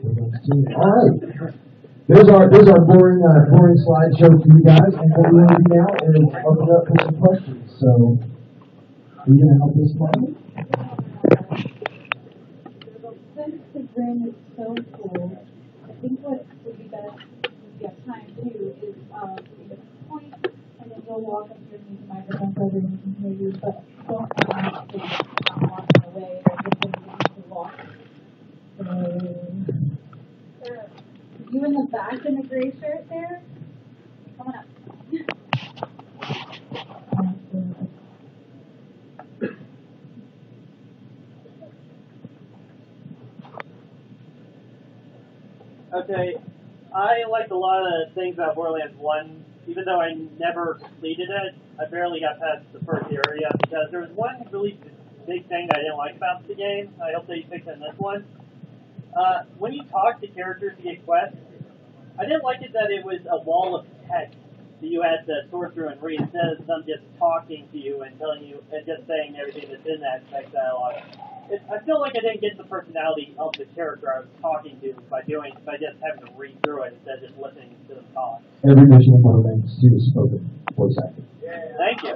All right. There's our boring slideshow for you guys, and what we're going to do now is open up for some questions. So, are you going to help us, Marlon? Since the room is so cool, I think what would be best, if you have time too, is to point, and then you'll walk up here and use the microphone so everyone can hear you, but don't walk away or just to walk. You in the back in the gray shirt there? Come on up. Okay, I liked a lot of things about Borderlands 1. Even though I never completed it, I barely got past the first area because there was one really big thing that I didn't like about the game. I hope that you fix it in this one. When you talk to characters to get quests, I didn't like it that it was a wall of text that you had to sort through and read instead of them just talking to you and telling you and just saying everything that's in that text dialogue. I feel like I didn't get the personality of the character I was talking to by just having to read through it instead of just listening to them talk. Every mission in Borderlands 2 is spoken voice acting. Thank you.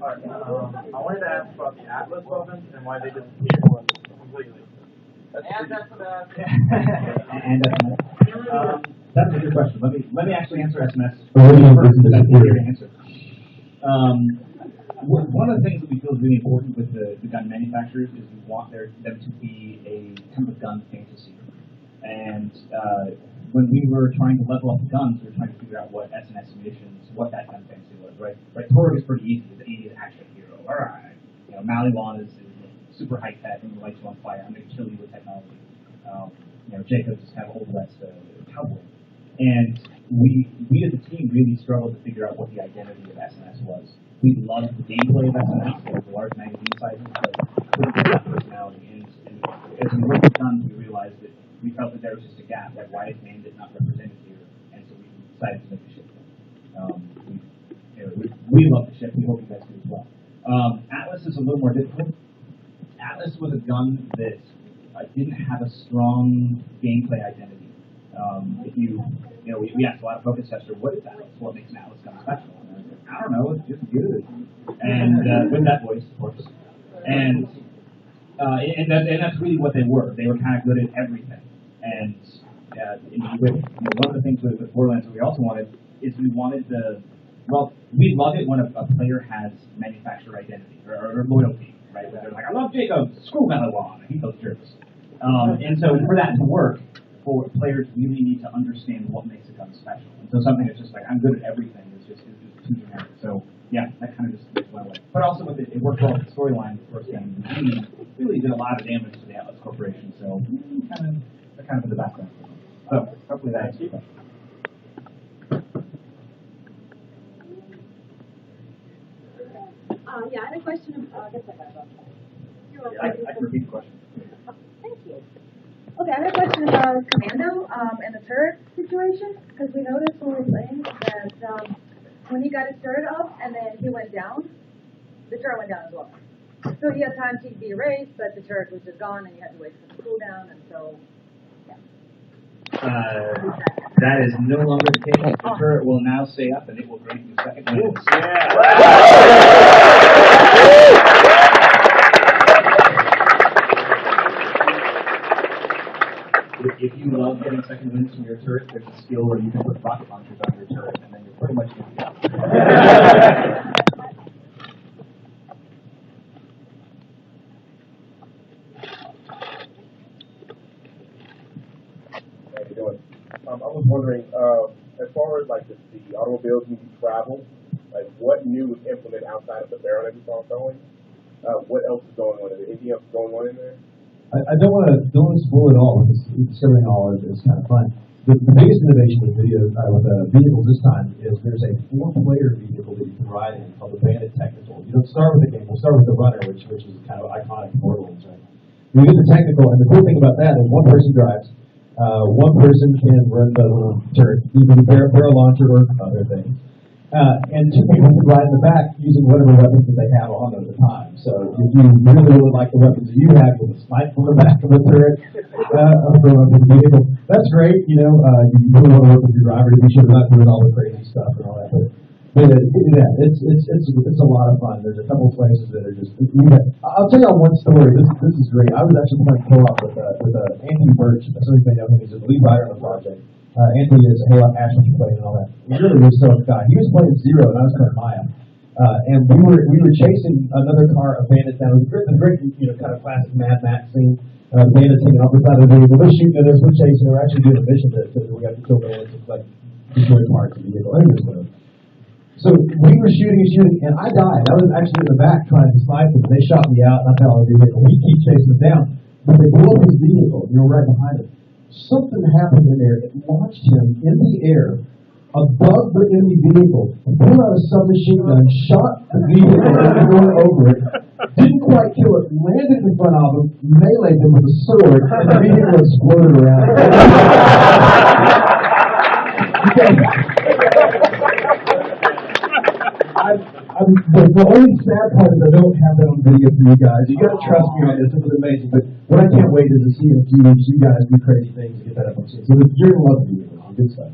I wanted to ask about the Atlas weapons and why they disappeared completely. And that's a good question. Let me actually answer SMS. One of the things that we feel is really important with the gun manufacturers is we want them to be a kind of a gun fantasy. And when we were trying to level up the guns, we were trying to figure out what SNS missions, what that gun fantasy was, right? Torg is pretty easy. He's an idiot action hero. All right. Maliwan is super high tech and lights you on fire. I'm going to kill you with technology. Jacob just kind of old west cowboy. And we as a team really struggled to figure out what the identity of SNS was. We loved the gameplay of SNS, the large magazine sizes, but we didn't have personality. And as we worked with guns, we realized that we felt that there was just a gap, that why is name not represented here, and so we decided to make the ship. We love the ship. We hope you guys do as well. Atlas is a little more difficult. Atlas was a gun that didn't have a strong gameplay identity. We asked a lot of focus testers, what is Atlas? What makes an Atlas gun special? And I was like, I don't know, it's just good. And with that voice, of course. And that's really what they were. They were kind of good at everything. And one of the things with Borderlands that we also wanted is we love it when a player has manufacturer identity or loyalty, right? Where they're like, I love Jacob, screw Maliwan, I hate those jerks. And so for that to work, players really need to understand what makes a gun special. And so something that's just like, I'm good at everything is just too generic. So yeah, that kind of just went away. But also with it worked well with the storyline of the first game. We really did a lot of damage to the Atlas Corporation, so kind of in the background. So hopefully that answers your question. Yeah, I had a question. I can repeat the question. Thank you. Okay, I have a question about Commando and the turret situation, because we noticed when we were playing that when he got his turret up and then he went down, the turret went down as well. So he had time to be erased, but the turret was just gone and you had to wait for the cooldown, and so, yeah. That is no longer the case. The turret will now stay up and it will grant you second wins. Yeah. If you love getting second wins from your turret, there's a skill where you can put rocket launchers on your turret, and then you're pretty much good to go. How you doing? I was wondering, as far as like the automobiles when you travel, like what new was implemented outside of the barrel that we saw going? What else is going on? Is there anything else going on in there? I don't want to spoil it all because discovering all is kind of fun. The biggest innovation with vehicles this time is there's a 4-player vehicle that you can ride in called the Bandit Technical. You don't start with the game. We'll start with the Runner, which is kind of iconic Borderlands, right? You get the Technical, and the cool thing about that is one person drives, One person can run the little turret, either the barrel launcher or other things. And two people can ride in the back using whatever weapons that they have on them at the time. So if you really like the weapons that you have, you can snipe from the back of the turret, from the vehicle. That's great, you know. You really want to work with your driver to be sure they're not doing all the crazy stuff and all that. But yeah, it's a lot of fun. There's a couple places that are just. I'll tell you one story. This is great. I was actually playing co-op with Anthony Birch. Some of you may know him. He's the lead writer on the project. Anthony is a Halo Ashland played and all that. He really was so guy. He was playing Zero and I was playing Maya. And we were chasing another car of bandits down. It was the great, kind of classic Mad Max scene. Bandits hanging off the side of the vehicle. They're shooting at us. We're chasing. We're actually doing a mission that we have to kill bandits and like destroy parts of the vehicle. Anyways, so we were shooting, and I died. I was actually in the back trying to snipe them. They shot me out, and I fell out of the vehicle. We keep chasing them down, but they blew up his vehicle. Right behind him. Something happened in there. It launched him in the air above the enemy vehicle, pulled out a submachine gun, shot the vehicle, and went over it. Didn't quite kill it. Landed in front of him, meleeed him with a sword, and the vehicle exploded around him. The only sad part is I don't have that on video for you guys. You got to trust me on this. This is amazing. But what I can't wait is to see in a few weeks you guys do crazy things to get that up on screen. So you're going to love the video. Good stuff.